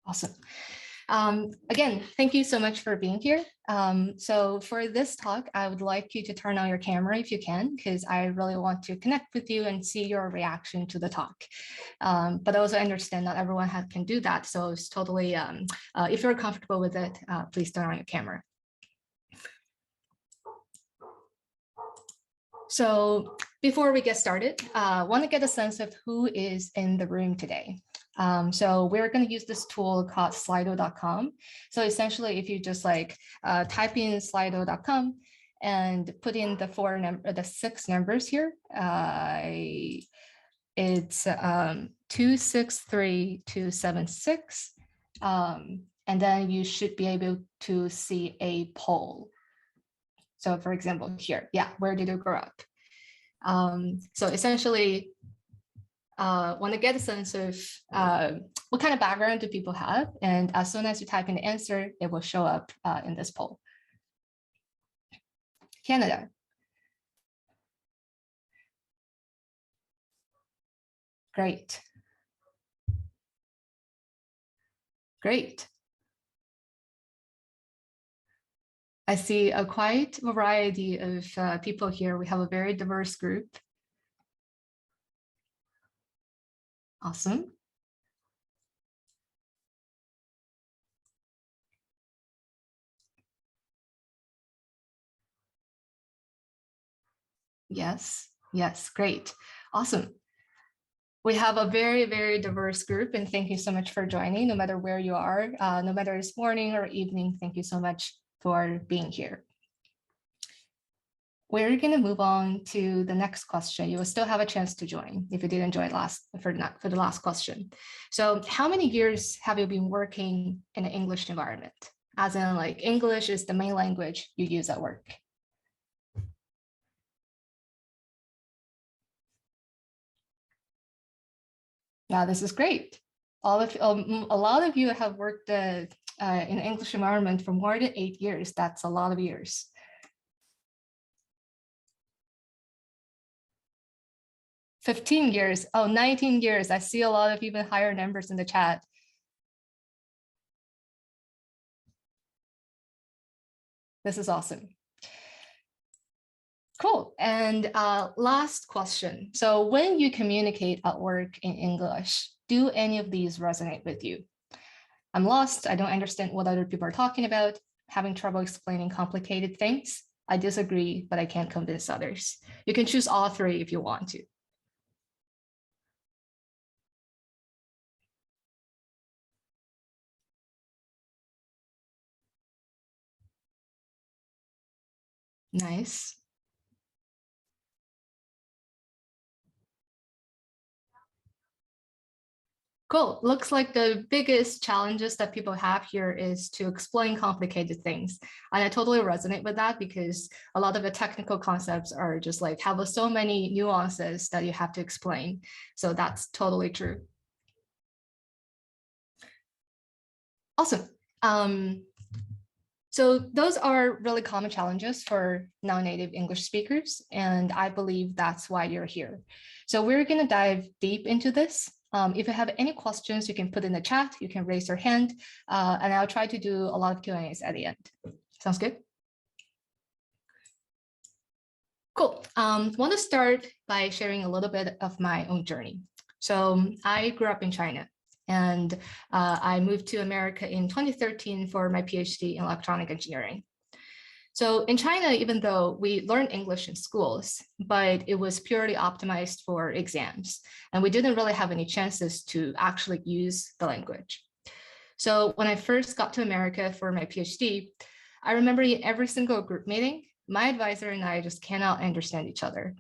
Awesome. Again, thank you so much for being here. So for this talk, I would like you to turn on your camera if you can, because I really want to connect with you and see your reaction to the talk. But also understand not everyone can do that. So it's totally, if you're comfortable with it, please turn on your camera. So before we get started, I want to get a sense of who is in the room today. So we're going to use this tool called slido.com. So essentially, if you just like type in slido.com and put in the 6 numbers here, it's 263276. And then you should be able to see a poll. So for example, here, yeah, where did you grow up? So essentially, want to get a sense of what kind of background do people have, and as soon as you type in the answer, it will show up in this poll. Canada. Great. Great. I see a quite variety of people here. We have a very diverse group. Awesome. Yes, yes, great. Awesome. We have a very, very diverse group, and thank you so much for joining, no matter where you are, no matter it's morning or evening. Thank you so much for being here. We're going to move on to the next question. You will still have a chance to join if you didn't join for the last question. So how many years have you been working in an English environment? As in, like, English is the main language you use at work. Yeah, this is great. A lot of you have worked in an English environment for more than 8 years. That's a lot of years. 15 years. Oh, 19 years. I see a lot of even higher numbers in the chat. This is awesome. Cool. And last question. So when you communicate at work in English, do any of these resonate with you? I'm lost. I don't understand what other people are talking about. Having trouble explaining complicated things. I disagree, but I can't convince others. You can choose all 3 if you want to. Nice. Cool. Looks like the biggest challenges that people have here is to explain complicated things. And I totally resonate with that, because a lot of the technical concepts are just like have so many nuances that you have to explain. So that's totally true. Awesome. So those are really common challenges for non-native English speakers, and I believe that's why you're here. So we're going to dive deep into this. If you have any questions, you can put in the chat, you can raise your hand, and I'll try to do a lot of Q&As at the end. Sounds good? Cool. Want to start by sharing a little bit of my own journey. So I grew up in China, and I moved to America in 2013 for my PhD in electronic engineering. So in China, even though we learned English in schools, but it was purely optimized for exams, and we didn't really have any chances to actually use the language. So when I first got to America for my PhD, I remember in every single group meeting, my advisor and I just cannot understand each other.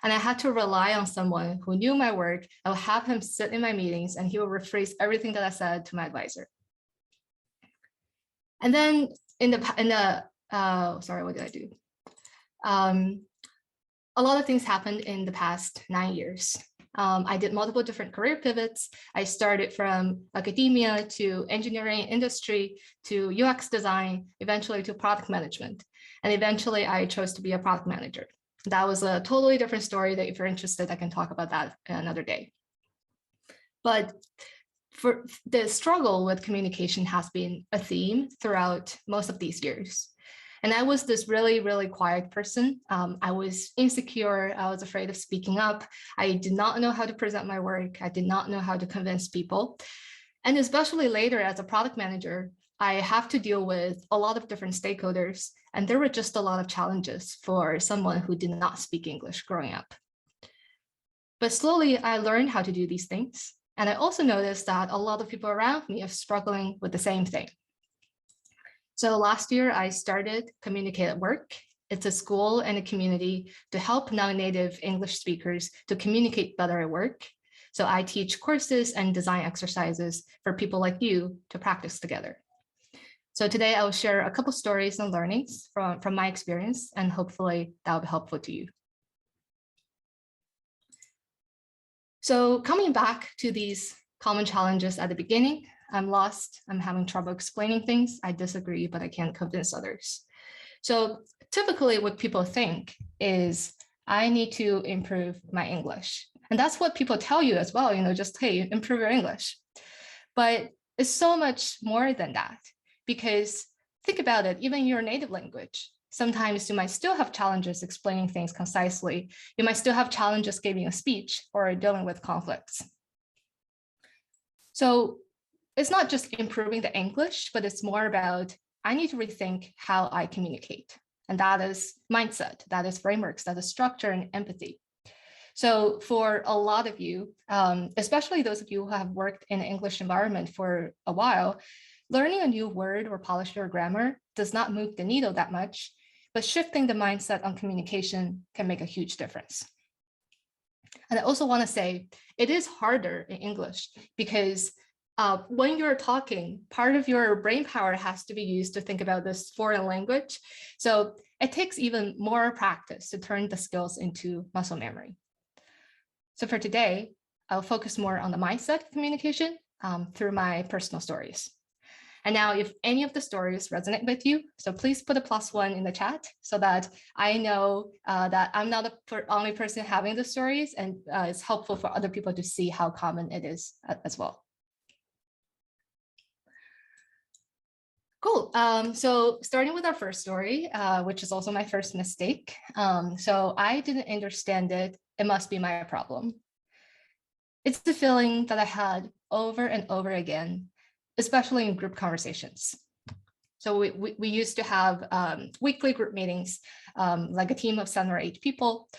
And I had to rely on someone who knew my work. I would have him sit in my meetings and he would rephrase everything that I said to my advisor. And then sorry, what did I do? A lot of things happened in the past 9 years. I did multiple different career pivots. I started from academia to engineering industry to UX design, eventually to product management. And eventually I chose to be a product manager. That was a totally different story that if you're interested, I can talk about that another day. But for the struggle with communication has been a theme throughout most of these years. And I was this really, really quiet person. I was insecure. I was afraid of speaking up. I did not know how to present my work. I did not know how to convince people. And especially later as a product manager, I have to deal with a lot of different stakeholders. And there were just a lot of challenges for someone who did not speak English growing up. But slowly I learned how to do these things. And I also noticed that a lot of people around me are struggling with the same thing. So last year I started Communicate at Work. It's a school and a community to help non-native English speakers to communicate better at work. So I teach courses and design exercises for people like you to practice together. So today I will share a couple stories and learnings from my experience, and hopefully that will be helpful to you. So coming back to these common challenges at the beginning, I'm lost, I'm having trouble explaining things, I disagree, but I can't convince others. So typically what people think is, I need to improve my English. And that's what people tell you as well, just, hey, improve your English. But it's so much more than that, because think about it, even in your native language, sometimes you might still have challenges explaining things concisely. You might still have challenges giving a speech or dealing with conflicts. So it's not just improving the English, but it's more about, I need to rethink how I communicate. And that is mindset, that is frameworks, that is structure and empathy. So for a lot of you, especially those of you who have worked in an English environment for a while, learning a new word or polishing your grammar does not move the needle that much, but shifting the mindset on communication can make a huge difference. And I also want to say, it is harder in English because when you're talking, part of your brain power has to be used to think about this foreign language. So it takes even more practice to turn the skills into muscle memory. So for today, I'll focus more on the mindset of communication through my personal stories. And now if any of the stories resonate with you, so please put a +1 in the chat so that I know that I'm not the only person having the stories, and it's helpful for other people to see how common it is as well. Cool. So starting with our first story, which is also my first mistake. So I didn't understand it. It must be my problem. It's the feeling that I had over and over again, especially in group conversations. So we used to have weekly group meetings, like a team of 7 or 8 people.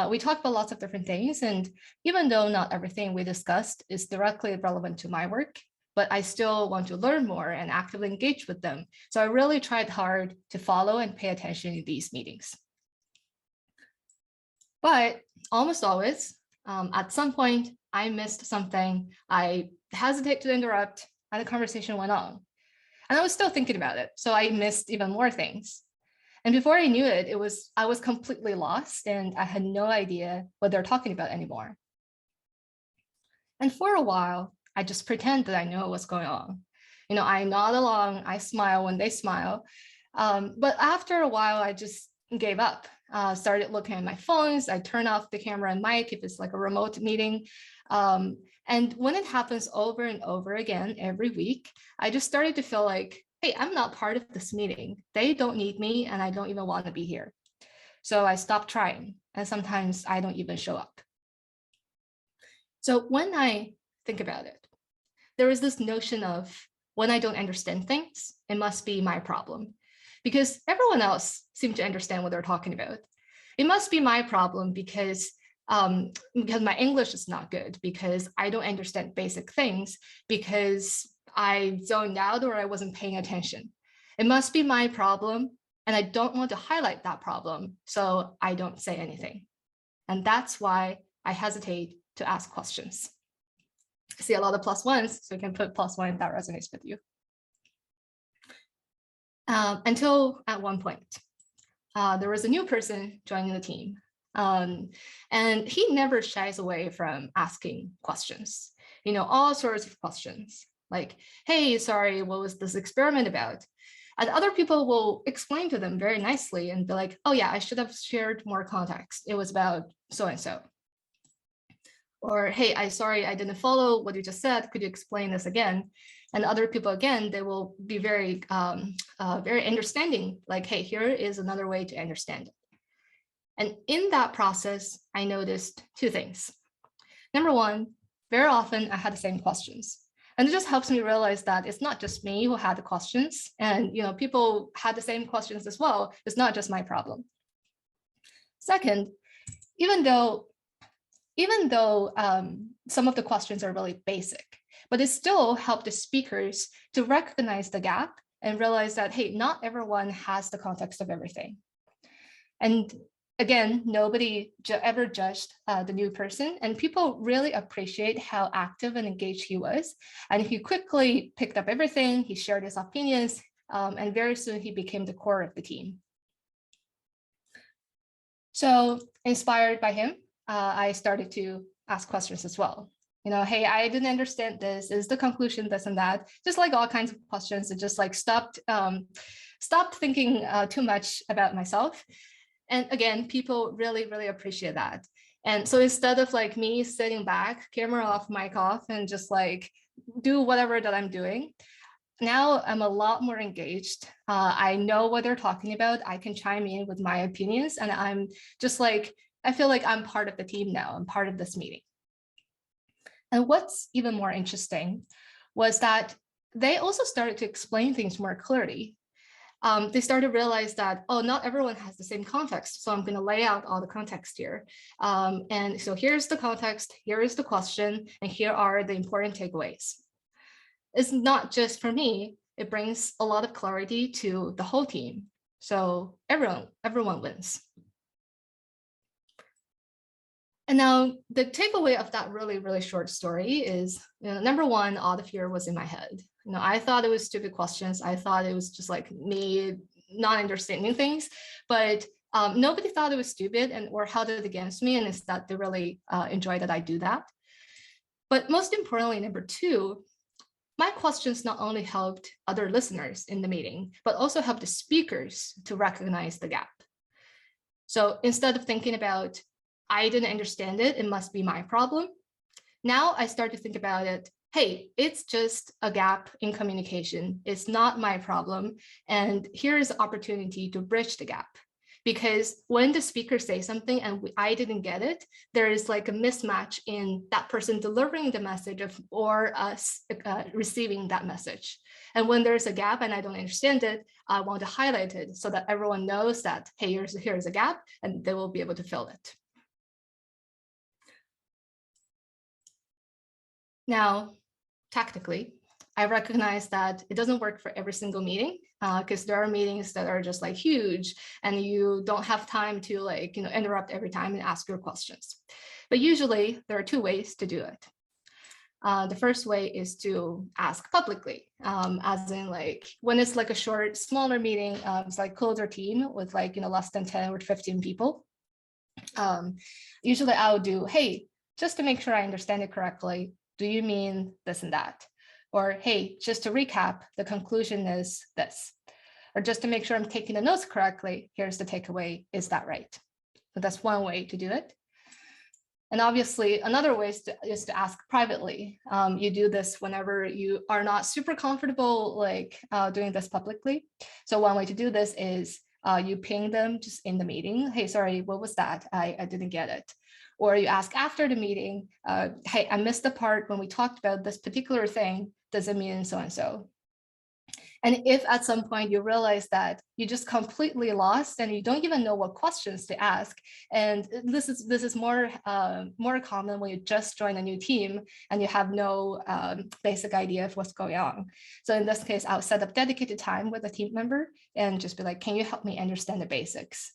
We talked about lots of different things. And even though not everything we discussed is directly relevant to my work, but I still want to learn more and actively engage with them. So I really tried hard to follow and pay attention in these meetings. But almost always, at some point, I missed something. I hesitate to interrupt, and the conversation went on. And I was still thinking about it, so I missed even more things. And before I knew it, I was completely lost, and I had no idea what they're talking about anymore. And for a while, I just pretend that I know what's going on. I nod along, I smile when they smile. But after a while, I just gave up. Started looking at my phones. I turn off the camera and mic if it's like a remote meeting. And when it happens over and over again every week, I just started to feel like, hey, I'm not part of this meeting. They don't need me, and I don't even want to be here. So I stopped trying, and sometimes I don't even show up. So when I think about it, there is this notion of, when I don't understand things, it must be my problem, because everyone else seems to understand what they're talking about. It must be my problem because my English is not good, because I don't understand basic things, because I zoned out or I wasn't paying attention. It must be my problem, and I don't want to highlight that problem, so I don't say anything. And that's why I hesitate to ask questions. I see a lot of +1s, so you can put +1 if that resonates with you. Until at one point, there was a new person joining the team. And he never shies away from asking questions, all sorts of questions, like, hey, sorry, what was this experiment about? And other people will explain to them very nicely and be like, oh yeah, I should have shared more context. It was about so-and-so. Or, hey, sorry, I didn't follow what you just said. Could you explain this again? And other people, again, they will be very, very understanding, like, hey, here is another way to understand it. And in that process, I noticed two things. Number one, very often I had the same questions. And it just helps me realize that it's not just me who had the questions, and people had the same questions as well. It's not just my problem. Second, even though some of the questions are really basic, but it still helped the speakers to recognize the gap and realize that, hey, not everyone has the context of everything. And again, nobody ever judged the new person, and people really appreciate how active and engaged he was. And he quickly picked up everything, he shared his opinions, and very soon he became the core of the team. So inspired by him, I started to ask questions as well. Hey, I didn't understand this. Is the conclusion this and that? Just like all kinds of questions. It just like stopped thinking too much about myself. And again, people really, really appreciate that. And so instead of like me sitting back, camera off, mic off, and just like do whatever that I'm doing, now I'm a lot more engaged. I know what they're talking about. I can chime in with my opinions, and I'm just like, I feel like I'm part of the team now. I'm part of this meeting. And what's even more interesting was that they also started to explain things more clearly. They started to realize that, oh, not everyone has the same context. So I'm going to lay out all the context here. And so here's the context, here is the question, and here are the important takeaways. It's not just for me, it brings a lot of clarity to the whole team. So everyone wins. And now the takeaway of that really, really short story is, number one, all the fear was in my head. I thought it was stupid questions. I thought it was just like me not understanding things, but nobody thought it was stupid or held it against me. And it's that they really enjoy that I do that. But most importantly, number two, my questions not only helped other listeners in the meeting, but also helped the speakers to recognize the gap. So instead of thinking about, I didn't understand it, it must be my problem. Now I start to think about it, hey, it's just a gap in communication. It's not my problem. And here's the opportunity to bridge the gap. Because when the speaker says something and I didn't get it, there is like a mismatch in that person delivering the message or us receiving that message. And when there's a gap and I don't understand it, I want to highlight it so that everyone knows that, hey, here's a gap, and they will be able to fill it. Now, tactically, I recognize that it doesn't work for every single meeting, because there are meetings that are just like huge and you don't have time to like, interrupt every time and ask your questions. But usually there are two ways to do it. The first way is to ask publicly, as in like when it's like a short, smaller meeting, it's like closer team with like, less than 10 or 15 people. Usually I'll do, hey, just to make sure I understand it correctly, do you mean this and that? Or, hey, just to recap, the conclusion is this. Or just to make sure I'm taking the notes correctly, here's the takeaway, is that right? So that's one way to do it. And obviously, another way is to ask privately. You do this whenever you are not super comfortable like doing this publicly. So one way to do this is you ping them just in the meeting. Hey, sorry, what was that? I didn't get it. Or you ask after the meeting, hey, I missed the part when we talked about this particular thing. Does it mean so and so? And if at some point you realize that you just completely lost and you don't even know what questions to ask, and this is more common when you just join a new team and you have no basic idea of what's going on. So in this case, I'll set up dedicated time with a team member and just be like, can you help me understand the basics?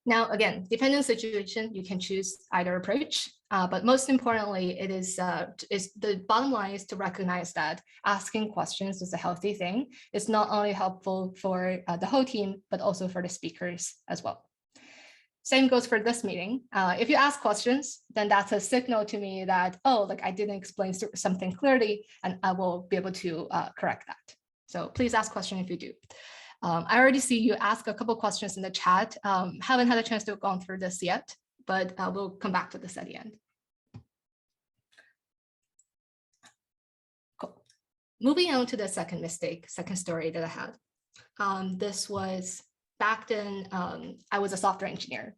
Now, again, depending on the situation, you can choose either approach, but most importantly, it is the bottom line is to recognize that asking questions is a healthy thing. It's not only helpful for the whole team, but also for the speakers as well. Same goes for this meeting. If you ask questions, then that's a signal to me that, oh, like I didn't explain something clearly, and I will be able to correct that. So please ask questions if you do. I already see you ask a couple questions in the chat. Haven't had a chance to go through this yet, but we'll come back to this at the end. Cool. Moving on to the second story that I had. This was back then. I was a software engineer.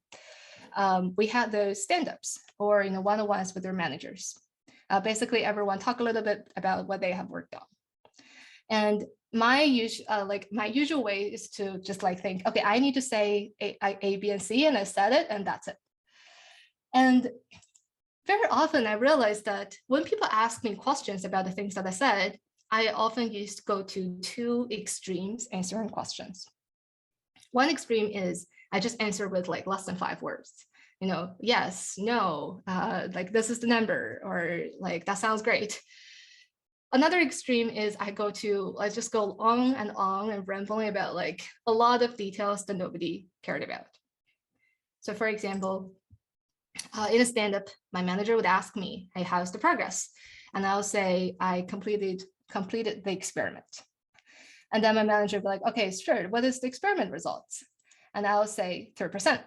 We had those stand-ups or one-on-ones with their managers. Basically, everyone talk a little bit about what they have worked on. And my usual way is to just think, okay, I need to say A, B, and C, and I said it, and that's it. And very often I realized that when people ask me questions about the things that I said, I often used to go to two extremes answering questions. One extreme is I just answer with less than 5 words. Yes, no, this is the number, or that sounds great. Another extreme is I just go on and rambling about a lot of details that nobody cared about. So for example, in a stand-up, my manager would ask me, hey, how's the progress? And I'll say, I completed the experiment. And then my manager would be like, okay, sure, what is the experiment results? And I'll say 3%.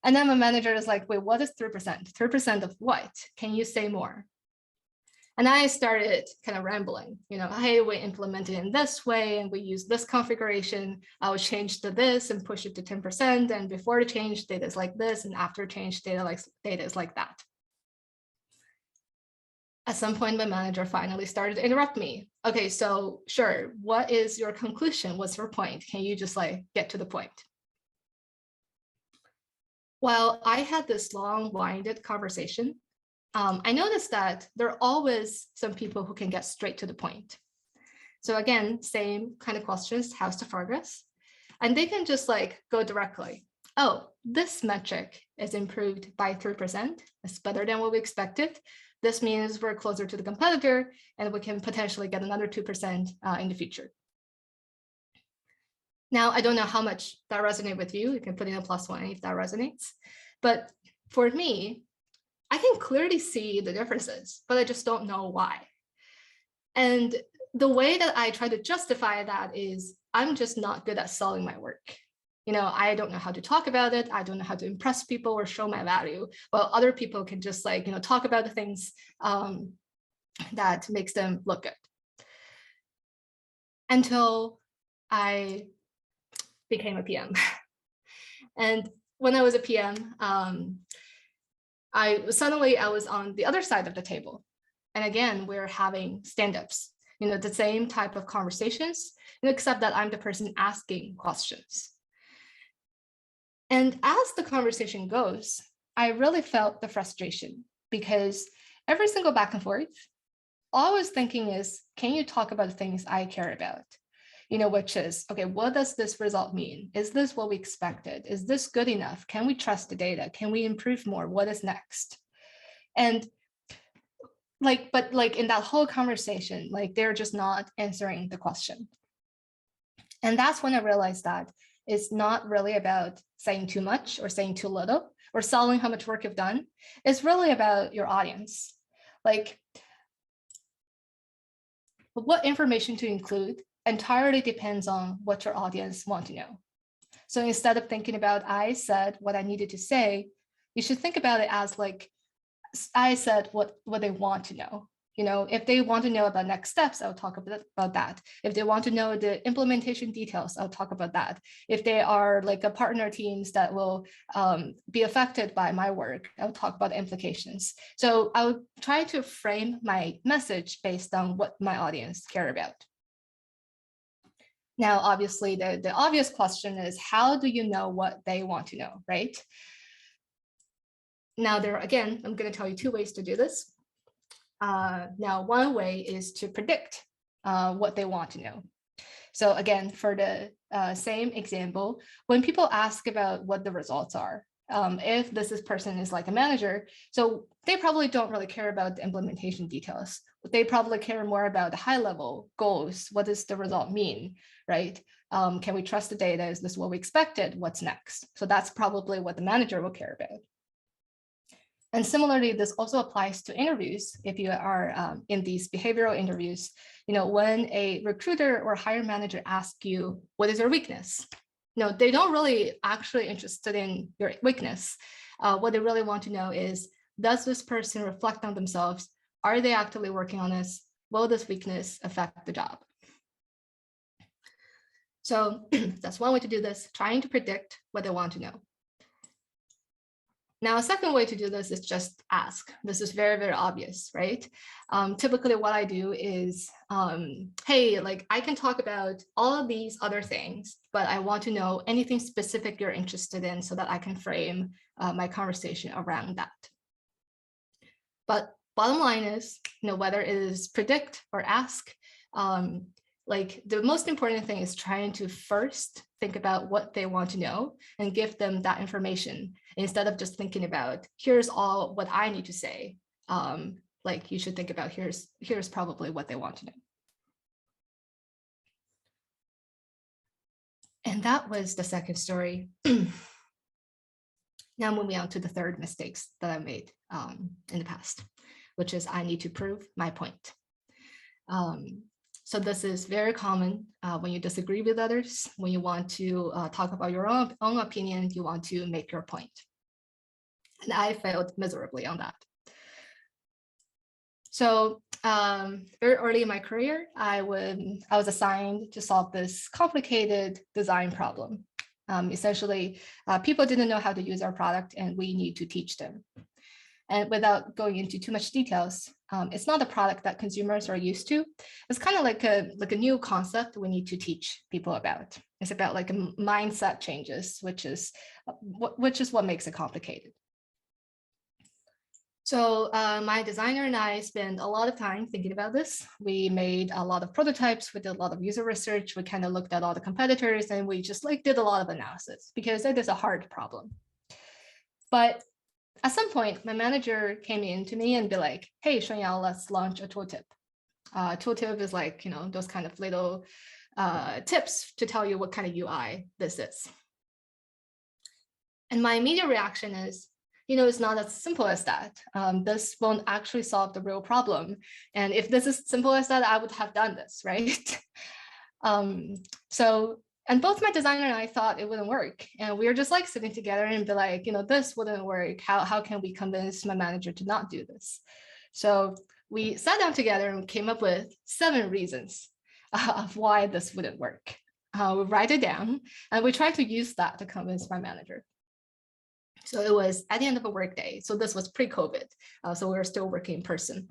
And then my manager is like, wait, what is 3%? 3% of what? Can you say more? And I started kind of rambling, hey, we implemented it in this way, and we use this configuration. I will change to this and push it to 10%. And before the change, data is like this, and after change, data is like that. At some point, my manager finally started to interrupt me. Okay, so sure, what is your conclusion? What's your point? Can you just get to the point? While I had this long-winded conversation, I noticed that there are always some people who can get straight to the point. So again, same kind of questions, how's the progress? And they can just go directly. Oh, this metric is improved by 3%. It's better than what we expected. This means we're closer to the competitor, and we can potentially get another 2% in the future. Now, I don't know how much that resonates with you. You can put in a +1 if that resonates. But for me, I can clearly see the differences, but I just don't know why. And the way that I try to justify that is I'm just not good at selling my work. I don't know how to talk about it. I don't know how to impress people or show my value. While other people can just talk about the things that makes them look good. Until I became a PM. And when I was a PM, I was on the other side of the table. And again, we're having stand-ups, the same type of conversations, except that I'm the person asking questions. And as the conversation goes, I really felt the frustration because every single back and forth, all I was thinking is, can you talk about the things I care about? Which is, okay, what does this result mean? Is this what we expected? Is this good enough? Can we trust the data? Can we improve more? What is next? And but in that whole conversation, they're just not answering the question. And that's when I realized that it's not really about saying too much or saying too little or selling how much work you've done. It's really about your audience. What information to include entirely depends on what your audience want to know. So instead of thinking about I said what I needed to say, you should think about it as I said what they want to know. If they want to know about next steps, I'll talk about that. If they want to know the implementation details, I'll talk about that. If they are a partner teams that will be affected by my work, I'll talk about the implications. So I'll try to frame my message based on what my audience care about. Now, obviously, the obvious question is, how do you know what they want to know, right? Now, again, I'm going to tell you 2 ways to do this. Now, one way is to predict what they want to know. So again, for the same example, when people ask about what the results are, if this person is a manager, so they probably don't really care about the implementation details. They probably care more about the high level goals. What does the result mean, right? Can we trust the data? Is this what we expected? What's next? So that's probably what the manager will care about. And similarly, this also applies to interviews. If you are in these behavioral interviews, when a recruiter or hiring manager asks you, what is your weakness? They don't really actually interested in your weakness. What they really want to know is, does this person reflect on themselves? Are they actively working on this? Will this weakness affect the job? So that's one way to do this, trying to predict what they want to know. Now, a second way to do this is just ask. This is very, very obvious, right? Typically what I do is, hey, like I can talk about all of these other things, but I want to know anything specific you're interested in so that I can frame my conversation around that. But bottom line is, whether it is predict or ask, like the most important thing is trying to first think about what they want to know and give them that information instead of just thinking about, here's all what I need to say. Like you should think about, here's probably what they want to know. And that was the second story. Now moving on to the third mistakes that I made in the past, which is I need to prove my point. So this is very common when you disagree with others, when you want to talk about your own opinion, you want to make your point. And I failed miserably on that. So very early in my career, I was assigned to solve this complicated design problem. Essentially, people didn't know how to use our product and we need to teach them. And without going into too much details, it's not a product that consumers are used to. It's kind of like a new concept we need to teach people about. It's about like a mindset changes, which is what makes it complicated. So my designer and I spent a lot of time thinking about this. We made a lot of prototypes. We did a lot of user research. We kind of looked at all the competitors and we just like did a lot of analysis because it is a hard problem. But at some point, my manager came in to me and be like, hey, Shunyao, let's launch a tooltip. Tooltip is like, those kind of little tips to tell you what kind of UI this is. And my immediate reaction is, it's not as simple as that. This won't actually solve the real problem. And if this is simple as that, I would have done this, right? And both my designer and I thought it wouldn't work. And we were just like sitting together and be like, this wouldn't work. How can we convince my manager to not do this? So we sat down together and came up with 7 reasons of why this wouldn't work. We write it down and we tried to use that to convince my manager. So it was at the end of a workday. So this was pre-COVID. So we were still working in person.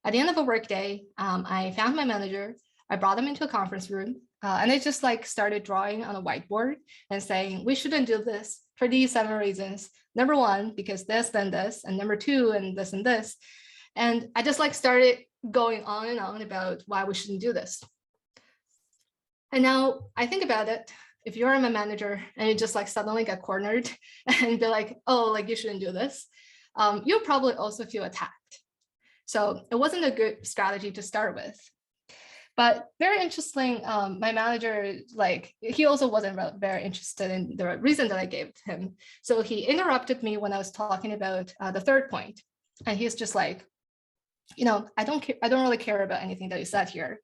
At the end of a workday, I found my manager. I brought him into a conference room. And I just like started drawing on a whiteboard and saying, we shouldn't do this for these 7 reasons. Number 1, because this, then this, and number 2, and this and this. And I just like started going on and on about why we shouldn't do this. And now I think about it, if you're my manager and you just like suddenly get cornered and be like, oh, like you shouldn't do this, you'll probably also feel attacked. So it wasn't a good strategy to start with. But very interesting, my manager, like he also wasn't very interested in the reason that I gave him. So he interrupted me when I was talking about the third point. And he's just like, I don't really care about anything that you said here.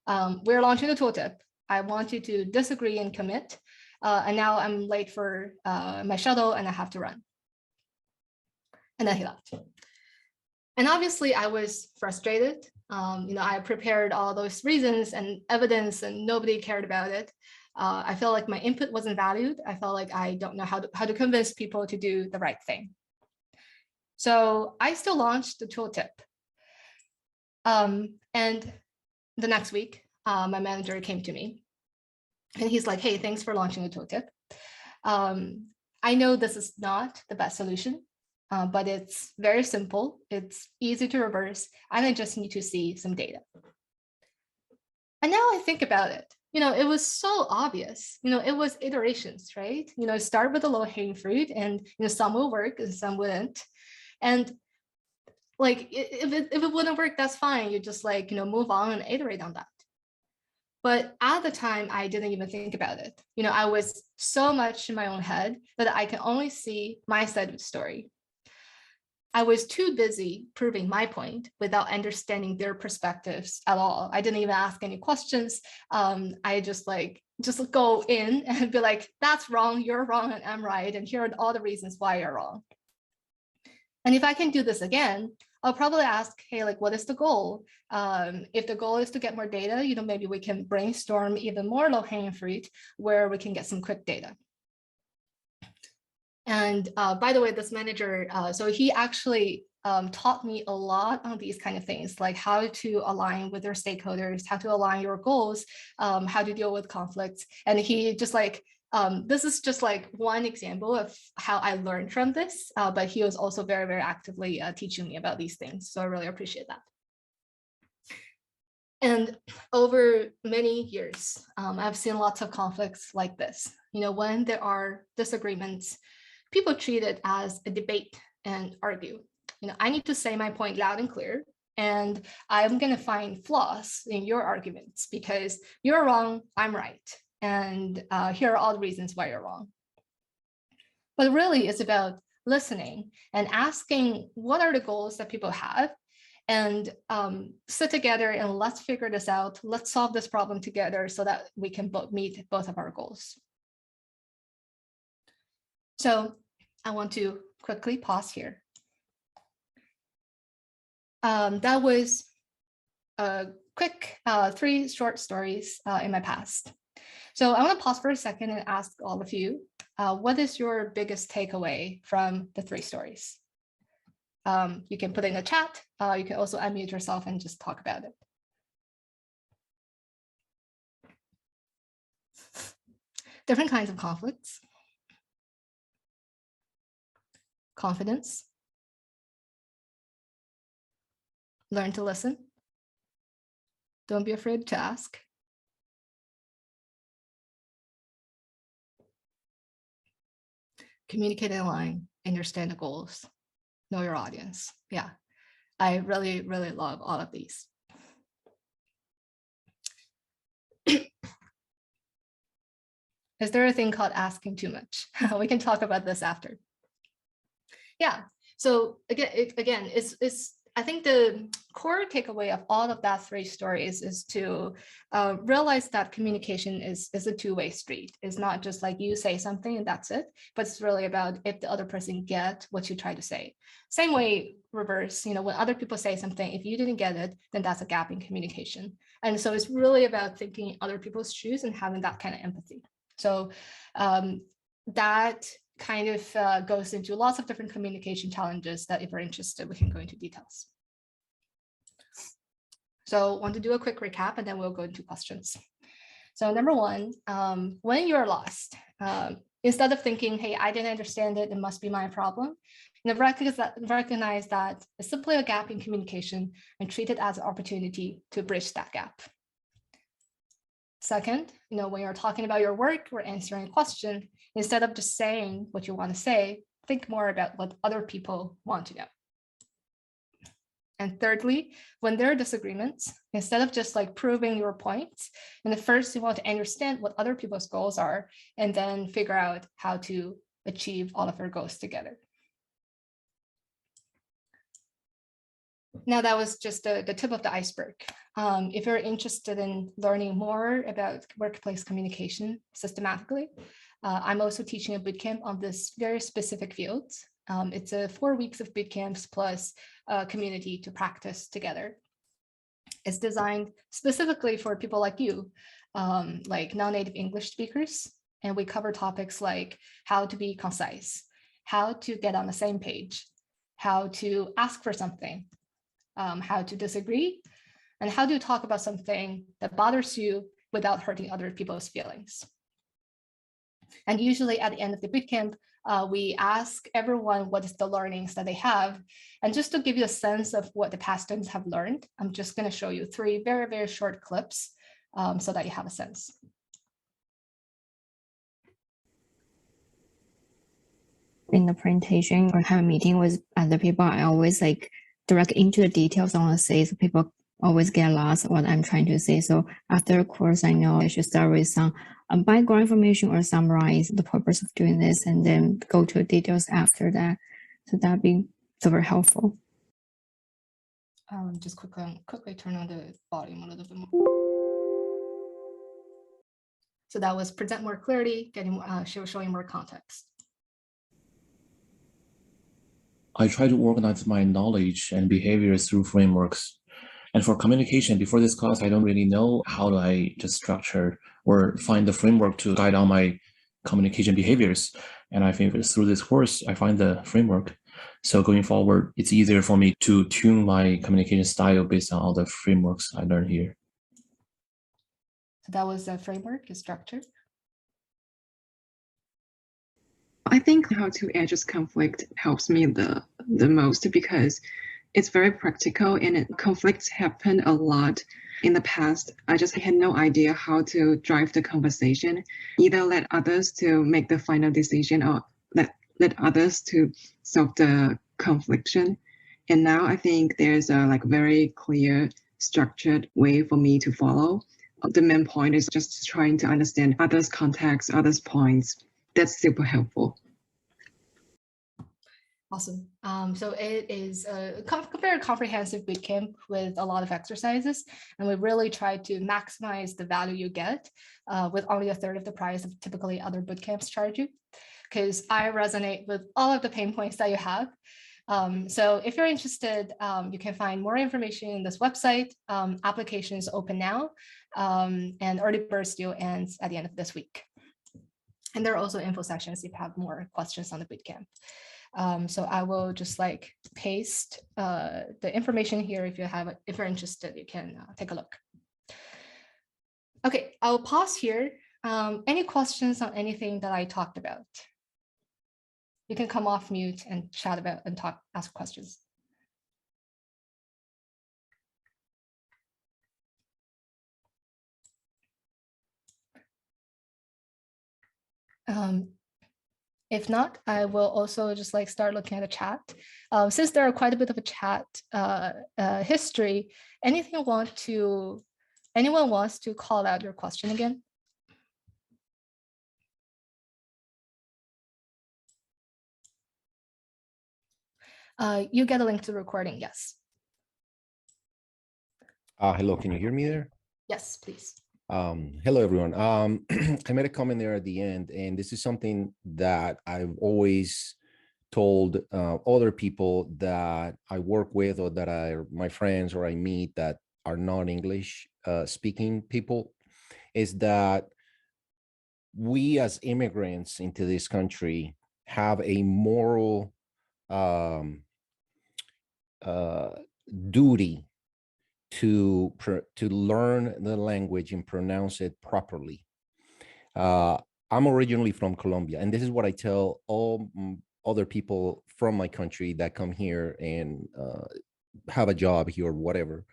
We're launching the tooltip. I want you to disagree and commit. And now I'm late for my shuttle and I have to run. And then he left. And obviously I was frustrated. I prepared all those reasons and evidence and nobody cared about it. I felt like my input wasn't valued. I felt like I don't know how to convince people to do the right thing. So I still launched the tooltip. And the next week, my manager came to me and he's like, hey, thanks for launching the tooltip. I know this is not the best solution, but it's very simple. It's easy to reverse, and I just need to see some data. And now I think about it, it was so obvious, it was iterations, right? Start with the low-hanging fruit and, some will work and some wouldn't. And like, if it wouldn't work, that's fine. You just like, move on and iterate on that. But at the time, I didn't even think about it. I was so much in my own head that I can only see my side of the story. I was too busy proving my point without understanding their perspectives at all. I didn't even ask any questions. I just go in and be like, that's wrong, you're wrong, and I'm right. And here are all the reasons why you're wrong. And if I can do this again, I'll probably ask, hey, like, what is the goal? If the goal is to get more data, maybe we can brainstorm even more low-hanging fruit where we can get some quick data. And by the way, this manager, so he actually taught me a lot on these kind of things, like how to align with your stakeholders, how to align your goals, how to deal with conflicts. And he just like, this is just like one example of how I learned from this, but he was also very, very actively teaching me about these things. So I really appreciate that. And over many years, I've seen lots of conflicts like this. When there are disagreements, people treat it as a debate and argue. I need to say my point loud and clear, and I'm going to find flaws in your arguments because you're wrong, I'm right. And here are all the reasons why you're wrong. But really, it's about listening and asking what are the goals that people have, and sit together and let's figure this out. Let's solve this problem together so that we can meet both of our goals. So I want to quickly pause here. That was a quick 3 short stories in my past. So I want to pause for a second and ask all of you, what is your biggest takeaway from the 3 stories? You can put it in the chat. You can also unmute yourself and just talk about it. Different kinds of conflicts. Confidence. Learn to listen. Don't be afraid to ask. Communicate in line, understand the goals, know your audience. Yeah, I really, really love all of these. Is there a thing called asking too much? We can talk about this after. Yeah, so again, I think the core takeaway of all of that 3 stories is to realize that communication is a two-way street. It's not just like you say something and that's it, but it's really about if the other person gets what you try to say. Same way, reverse, when other people say something, if you didn't get it, then that's a gap in communication. And so it's really about thinking other people's shoes and having that kind of empathy. So that kind of goes into lots of different communication challenges that if you're interested, we can go into details. So I want to do a quick recap and then we'll go into questions. So number 1, when you're lost, instead of thinking, hey, I didn't understand it, it must be my problem, recognize that it's simply a gap in communication and treat it as an opportunity to bridge that gap. Second, when you're talking about your work or answering a question, instead of just saying what you want to say, think more about what other people want to know. And thirdly, when there are disagreements, instead of just like proving your points, first you want to understand what other people's goals are, and then figure out how to achieve all of your goals together. Now that was just the tip of the iceberg. If you're interested in learning more about workplace communication systematically, I'm also teaching a bootcamp on this very specific field. It's a 4 weeks of bootcamps plus a community to practice together. It's designed specifically for people like you, like non-native English speakers. And we cover topics like how to be concise, how to get on the same page, how to ask for something, how to disagree, and how to talk about something that bothers you without hurting other people's feelings. And usually at the end of the bootcamp, we ask everyone what is the learnings that they have. And just to give you a sense of what the past students have learned, I'm just going to show you 3 very, very short clips so that you have a sense. In the presentation or have a meeting with other people, I always like direct into the details I want to say, so people always get lost what I'm trying to say. So after a course, I know I should start with some background information or summarize the purpose of doing this, and then go to details after that. So that'd be super helpful. Just quickly turn on the volume a little bit more. So that was present more clarity, showing more context. I try to organize my knowledge and behaviors through frameworks. And for communication, before this class, I don't really know how do I just structure or find the framework to guide on my communication behaviors. And I think through this course, I find the framework. So going forward, it's easier for me to tune my communication style based on all the frameworks I learned here. So that was the framework, the structure. I think how to address conflict helps me the most because it's very practical and conflicts happen a lot in the past. I just had no idea how to drive the conversation, either let others to make the final decision or let others to solve the confliction. And now I think there's a very clear, structured way for me to follow. The main point is just trying to understand others' context, others' points. That's super helpful. Awesome. So it is a very comprehensive bootcamp with a lot of exercises, and we really try to maximize the value you get with only a third of the price of typically other bootcamps charge you, because I resonate with all of the pain points that you have. So if you're interested, you can find more information in this website. Applications open now, and early bird still ends at the end of this week. And there are also info sections if you have more questions on the bootcamp. So I will just paste the information here. If you're interested, you can take a look. Okay, I'll pause here. Any questions on anything that I talked about? You can come off mute and chat about and ask questions. If not, I will also just start looking at the chat. Since there are quite a bit of a chat history, anyone wants to call out your question again? You get a link to the recording, yes. Hello, can you hear me there? Yes, please. Hello, everyone. I made a comment there at the end, and this is something that I've always told other people that I work with or that my friends or I meet that are not English speaking people, is that we as immigrants into this country have a moral duty to learn the language and pronounce it properly. I'm originally from Colombia, and this is what I tell all other people from my country that come here and have a job here or whatever.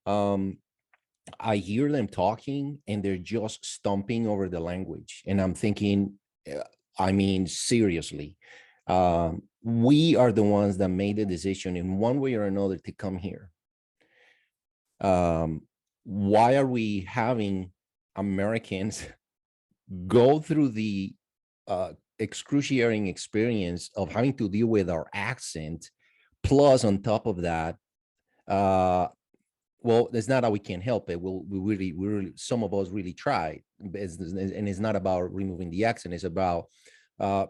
I hear them talking and they're just stomping over the language. And I'm thinking, I mean, seriously, we are the ones that made the decision in one way or another to come here. Why are we having Americans go through the excruciating experience of having to deal with our accent, plus on top of that, well, it's not that we can't help it. We really, some of us really try, and it's not about removing the accent. It's about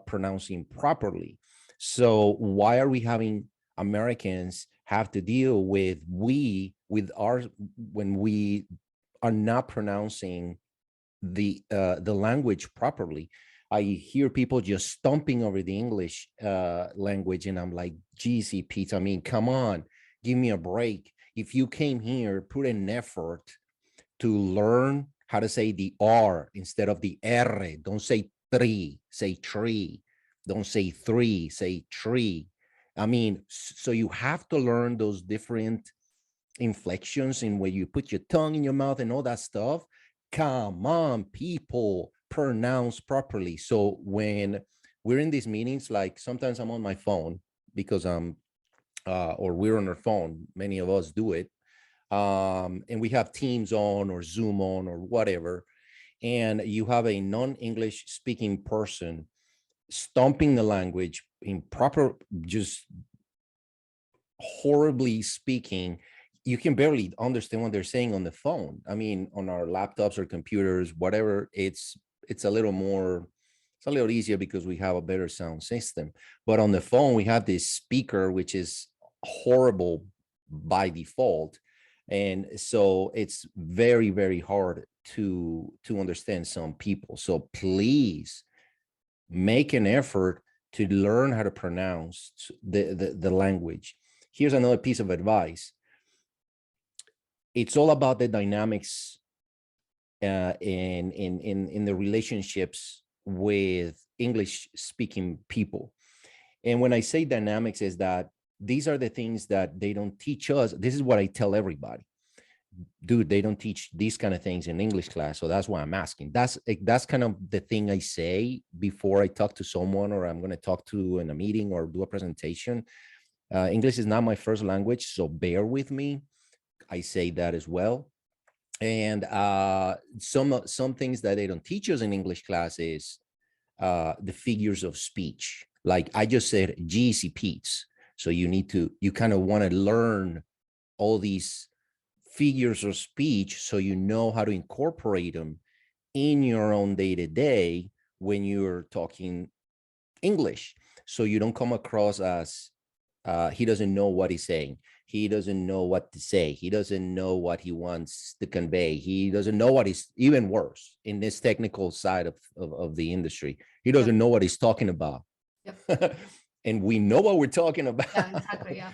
pronouncing properly. So why are we having Americans have to deal with when we are not pronouncing the language properly? I hear people just stomping over the English language, and I'm like, geez, Pete, I mean, come on, give me a break. If you came here, put an effort to learn how to say the R instead of the R. Don't say three, say tree. Don't say three, say tree. I mean, so you have to learn those different inflections in where you put your tongue in your mouth and all that stuff. Come on, people, pronounce properly. So when we're in these meetings, like sometimes I'm on my phone because or we're on our phone, many of us do it, and we have Teams on or Zoom on or whatever, and you have a non-English speaking person stomping the language in proper, just horribly speaking. You can barely understand what they're saying on the phone. I mean, on our laptops or computers, whatever, it's a little more It's a little easier because we have a better sound system. But on the phone, we have this speaker, which is horrible by default. And so it's very, very hard to understand some people. So please make an effort to learn how to pronounce the language. Here's another piece of advice. It's all about the dynamics in the relationships with English speaking people. And when I say dynamics, is that these are the things that they don't teach us. This is what I tell everybody. Dude, they don't teach these kind of things in English class. So that's why I'm asking. That's kind of the thing I say before I talk to someone, or I'm going to talk to in a meeting or do a presentation. English is not my first language, so bear with me. I say that as well. And some things that they don't teach us in English class is the figures of speech. Like I just said, GCPs. So you kind of want to learn all these figures of speech so you know how to incorporate them in your own day-to-day when you're talking English. So you don't come across as he doesn't know what he's saying. He doesn't know what to say. He doesn't know what he wants to convey. He doesn't know what he's, even worse in this technical side of the industry. He doesn't know what he's talking about. Yep. And we know what we're talking about. Yeah, exactly. Yeah.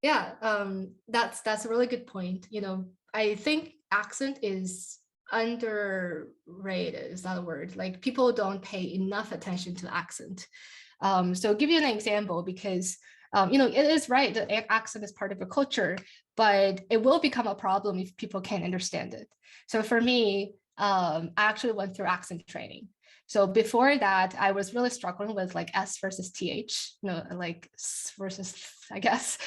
Yeah, that's a really good point. You know, I think accent is underrated, is that a word? Like people don't pay enough attention to accent. So I'll give you an example because, you know, it is right that accent is part of a culture, but it will become a problem if people can't understand it. So for me, I actually went through accent training. So before that, I was really struggling with like S versus TH, you know, like S versus, I guess.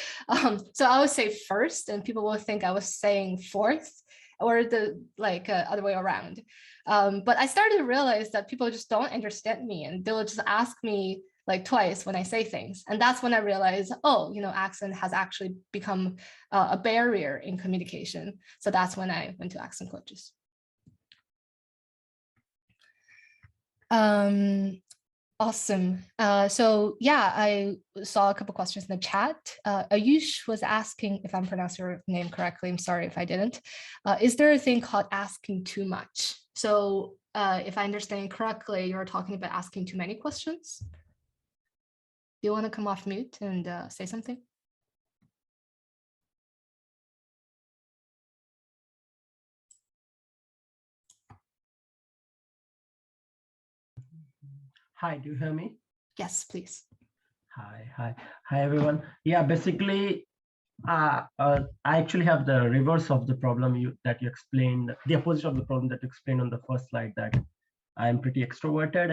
So I would say first, and people will think I was saying fourth, or the like other way around. But I started to realize that people just don't understand me, and they'll just ask me like twice when I say things. And that's when I realized, oh, you know, accent has actually become a barrier in communication. So that's when I went to accent coaches. Awesome. So yeah, I saw a couple questions in the chat. Ayush was asking, if I'm pronouncing your name correctly, I'm sorry if I didn't. Is there a thing called asking too much? So if I understand correctly, you're talking about asking too many questions. Do you want to come off mute and say something? Hi, do you hear me? Yes, please. Hi, everyone. Yeah, basically, I actually have the reverse of the problem that you explained, the opposite of the problem that you explained on the first slide, that I'm pretty extroverted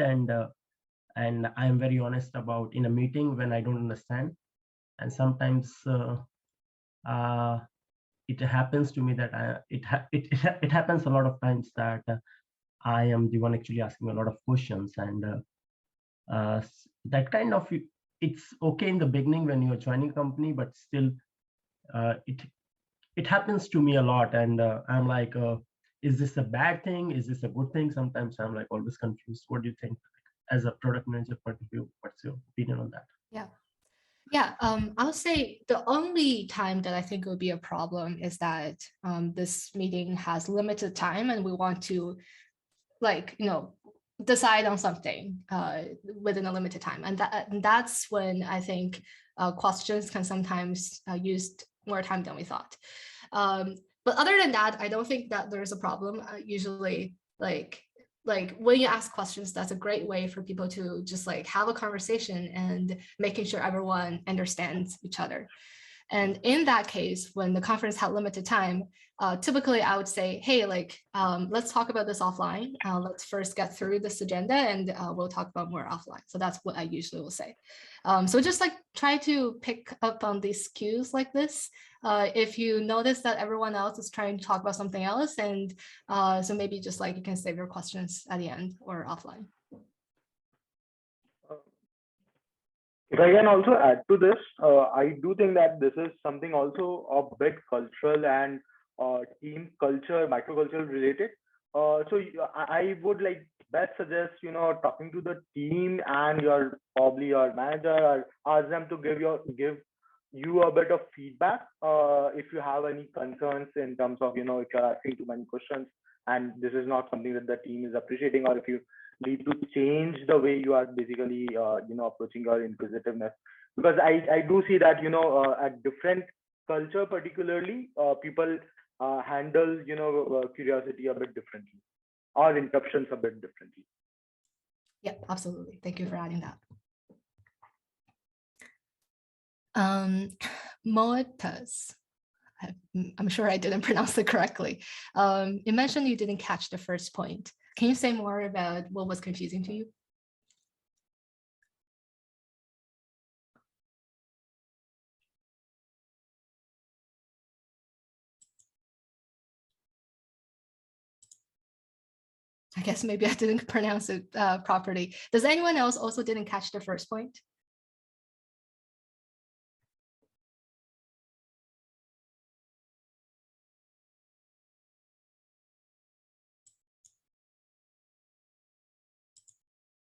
and I'm very honest about in a meeting when I don't understand. And sometimes it happens to me that it happens a lot of times that I am the one actually asking a lot of questions, and that kind of, it's okay in the beginning when you're joining a company, but still it happens to me a lot, and I'm like, is this a bad thing? Is this a good thing? Sometimes I'm like always confused. What do you think, as a product manager point of view? What's your opinion on that? Yeah, I'll say the only time that I think would be a problem is that this meeting has limited time and we want to, like, you know, decide on something within a limited time. And that's when I think questions can sometimes use more time than we thought. But other than that, I don't think that there's a problem. Usually, like when you ask questions, that's a great way for people to just like have a conversation and making sure everyone understands each other. And in that case, when the conference had limited time, typically I would say, hey, like, let's talk about this offline. Let's first get through this agenda and we'll talk about more offline. So that's what I usually will say. So just like try to pick up on these cues like this. If you notice that everyone else is trying to talk about something else, and so maybe just like you can save your questions at the end or offline. If I can also add to this, I do think that this is something also a bit cultural and team culture, microcultural related. So I would like best suggest, talking to the team and probably your manager, or ask them to give you a bit of feedback if you have any concerns in terms of, if you're asking too many questions and this is not something that the team is appreciating, or if you need to change the way you are basically, approaching your inquisitiveness. Because I do see that, at different culture, particularly, people handle, curiosity a bit differently, or interruptions a bit differently. Yeah, absolutely. Thank you for adding that. Moetas, I'm sure I didn't pronounce it correctly. You mentioned you didn't catch the first point. Can you say more about what was confusing to you? I guess maybe I didn't pronounce it properly. Does anyone else also didn't catch the first point?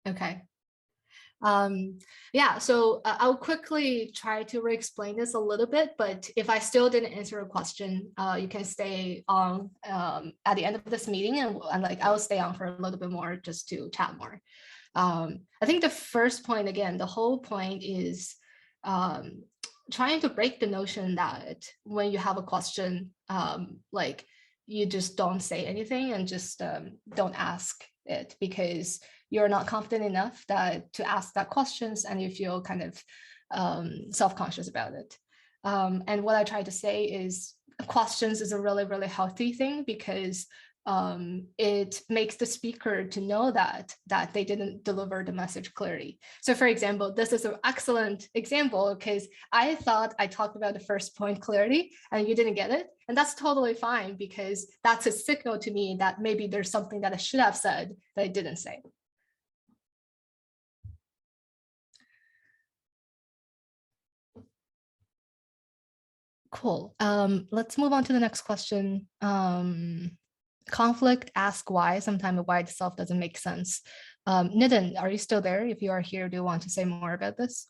Okay. Yeah, so I'll quickly try to re-explain this a little bit, but if I still didn't answer a question, you can stay on at the end of this meeting, and like I'll stay on for a little bit more just to chat more. I think the first point, again, the whole point is trying to break the notion that when you have a question, like you just don't say anything and just don't ask it because you're not confident enough to ask that questions, and you feel kind of self-conscious about it. And what I try to say is questions is a really, really healthy thing because it makes the speaker to know that they didn't deliver the message clearly. So for example, this is an excellent example because I thought I talked about the first point clearly and you didn't get it. And that's totally fine because that's a signal to me that maybe there's something that I should have said that I didn't say. Cool. Let's move on to the next question. Conflict, ask why. Sometimes why itself doesn't make sense. Nitin, are you still there? If you are here, do you want to say more about this?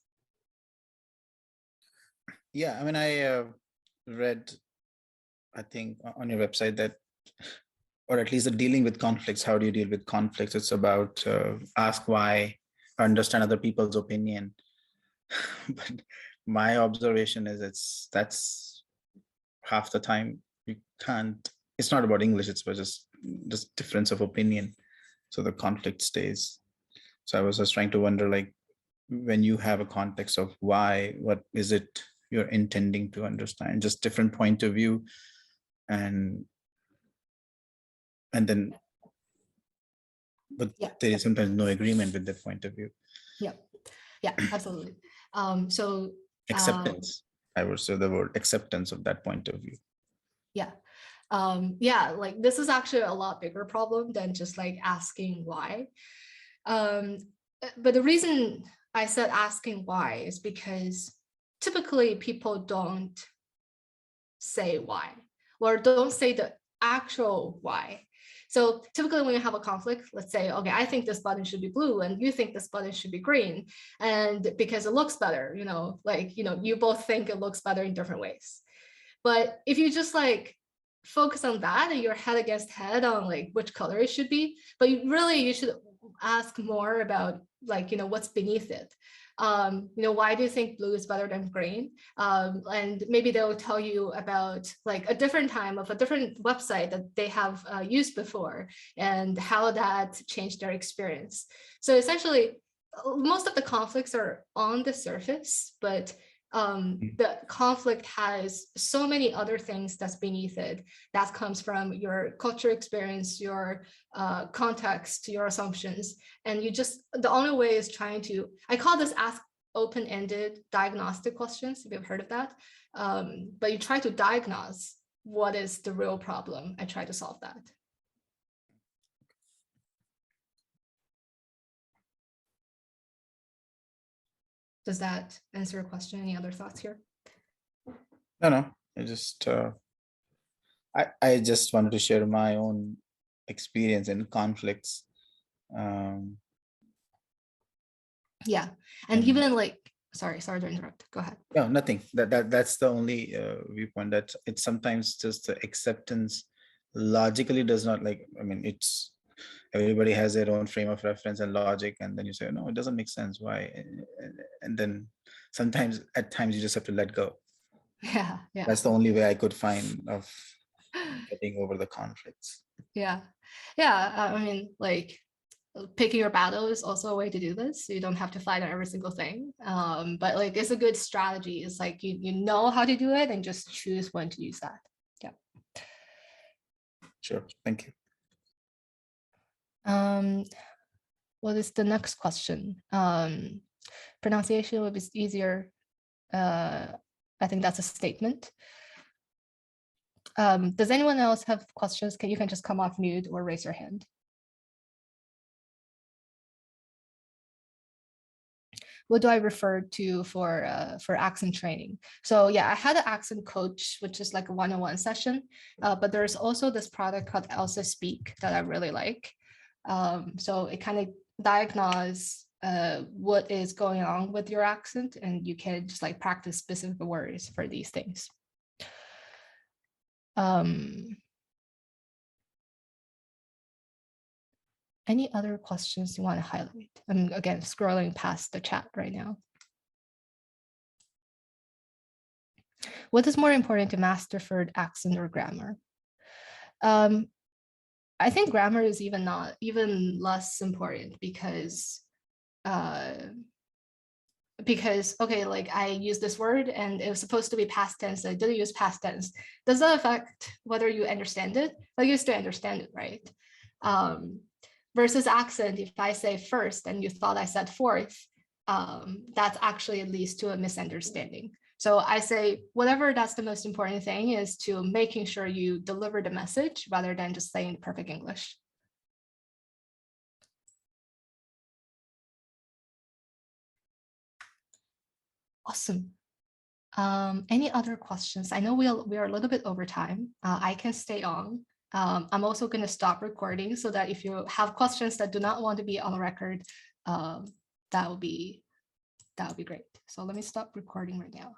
Yeah, I mean, I read, I think, on your website that, or at least the dealing with conflicts, how do you deal with conflicts? It's about ask why, understand other people's opinion. But my observation is that's half the time you can't, it's not about English, it's about just difference of opinion. So the conflict stays. So I was just trying to wonder, like, when you have a context of why, what is it you're intending to understand, just different point of view, and then, but yeah, there is sometimes no agreement with that point of view. Yeah, absolutely. So acceptance, I would say the word acceptance of that point of view. Yeah. Yeah, like this is actually a lot bigger problem than just like asking why. But the reason I said asking why is because typically people don't say why or don't say the actual why. So typically when you have a conflict, let's say, okay, I think this button should be blue and you think this button should be green. And because it looks better, you both think it looks better in different ways. But if you just like focus on that and you're head against head on like which color it should be, but you should ask more about like, what's beneath it. Why do you think blue is better than green? And maybe they'll tell you about like a different time of a different website that they have used before and how that changed their experience. So essentially, most of the conflicts are on the surface, but the conflict has so many other things that's beneath it that comes from your culture experience, your context, your assumptions, and the only way is trying to, I call this ask open-ended diagnostic questions, if you've heard of that, but you try to diagnose what is the real problem and try to solve that. Does that answer your question? Any other thoughts here? No, I just I just wanted to share my own experience in conflicts. Yeah, and even like, sorry to interrupt. Go ahead. No, nothing. That's the only viewpoint, that it's sometimes just the acceptance logically does not, like, I mean, it's everybody has their own frame of reference and logic, and then you say, no, it doesn't make sense. Why? And then sometimes at times you just have to let go. Yeah. That's the only way I could find of getting over the conflicts. Yeah. I mean, like, picking your battle is also a way to do this. So you don't have to fight on every single thing. But like, it's a good strategy. It's like you know how to do it and just choose when to use that. Yeah. Sure. Thank you. What is the next question? Pronunciation will be easier. I think that's a statement. Does anyone else have questions? You can just come off mute or raise your hand. What do I refer to for accent training? So yeah, I had an accent coach, which is like a one-on-one session, but there's also this product called Elsa Speak that I really like. So it kind of diagnoses what is going on with your accent, and you can just like practice specific words for these things. Any other questions you want to highlight? I'm again scrolling past the chat right now. What is more important to master for accent or grammar? I think grammar is even less important because okay, like I use this word and it was supposed to be past tense, I didn't use past tense. Does that affect whether you understand it? Like, you still understand it, right? Versus accent, if I say first and you thought I said fourth, that actually leads to a misunderstanding. So I say, whatever that's the most important thing is to making sure you deliver the message rather than just saying perfect English. Awesome. Any other questions? I know we are a little bit over time. I can stay on. I'm also going to stop recording so that if you have questions that do not want to be on record, that would be great. So let me stop recording right now.